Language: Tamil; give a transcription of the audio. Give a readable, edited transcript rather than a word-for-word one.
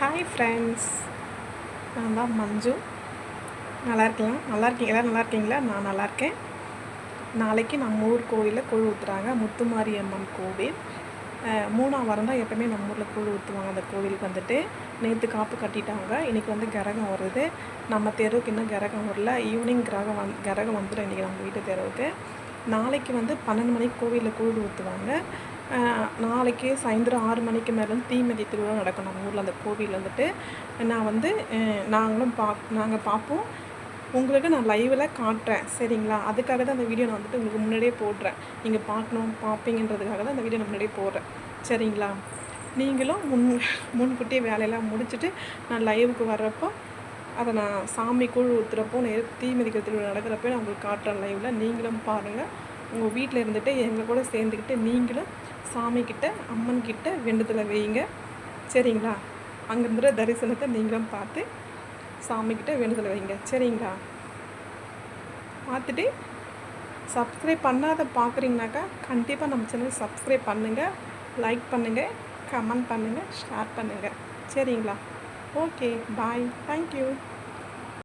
ஹாய் ஃப்ரெண்ட்ஸ், நான் தான் மஞ்சு. நல்லா இருக்கீங்க? எல்லோரும் நல்லா இருக்கீங்களா? நான் நல்லா இருக்கேன். நாளைக்கு நம்ம ஊர் கோவிலில் கூழ் ஊற்றுறாங்க. முத்துமாரியம்மன் கோவில். 3ஆம் வாரம் தான் எப்போவுமே நம்ம ஊரில் கூழ் ஊற்றுவாங்க. அந்த கோவிலுக்கு வந்துட்டு நேற்று காப்பு கட்டிட்டாங்க. இன்றைக்கி வந்து கிரகம் வருது. நம்ம தெருவுக்கு இன்னும் கிரகம் வரல. ஈவினிங் கிரகம் வந்துடும் இன்றைக்கி நம்ம வீட்டு தெருவுக்கு. நாளைக்கு வந்து 12 மணிக்கு கோவிலில் கூழ் ஊற்றுவாங்க. நாளைக்கு சாயந்தரம் 6 மணிக்கு மேலே தீமிதி திருவிழா நடக்கும் நம்ம ஊரில். அந்த கோவில் வந்துட்டு நான் வந்து நாங்கள் பார்ப்போம். உங்களுக்கு நான் லைவில் காட்டுறேன், சரிங்களா? அதுக்காக தான் அந்த வீடியோ நான் வந்துட்டு உங்களுக்கு முன்னாடியே போடுறேன். நீங்கள் பார்ப்பீங்கன்றதுக்காக தான் அந்த வீடியோ நான் முன்னாடியே போடுறேன், சரிங்களா? நீங்களும் முன்கூட்டியே வேலையெல்லாம் முடிச்சுட்டு நான் லைவுக்கு வர்றப்போ அதை நான் சாமி கூழ் ஊற்றுறப்போ தீமிதிக்கிற திருவிழா நடக்கிறப்போ நான் உங்களுக்கு காட்டுறேன் லைவில். நீங்களும் பாருங்கள். உங்கள் வீட்டில் இருந்துட்டு எங்கள் கூட சேர்ந்துக்கிட்டு நீங்களும் சாமிக்கிட்ட அம்மன்கிட்ட வேண்டுதலை வைங்க, சரிங்களா? அங்கேருந்துற தரிசனத்தை நீங்களும் பார்த்து சாமிக்கிட்ட வேண்டுதலை வைங்க, சரிங்களா? பார்த்துட்டு சப்ஸ்கிரைப் பார்க்குறீங்கனாக்கா கண்டிப்பாக நம்ம சேனல் சப்ஸ்கிரைப் பண்ணுங்கள், லைக் பண்ணுங்கள், கமெண்ட் பண்ணுங்கள், ஷேர் பண்ணுங்கள், சரிங்களா? ஓகே, பாய், தேங்க்யூ.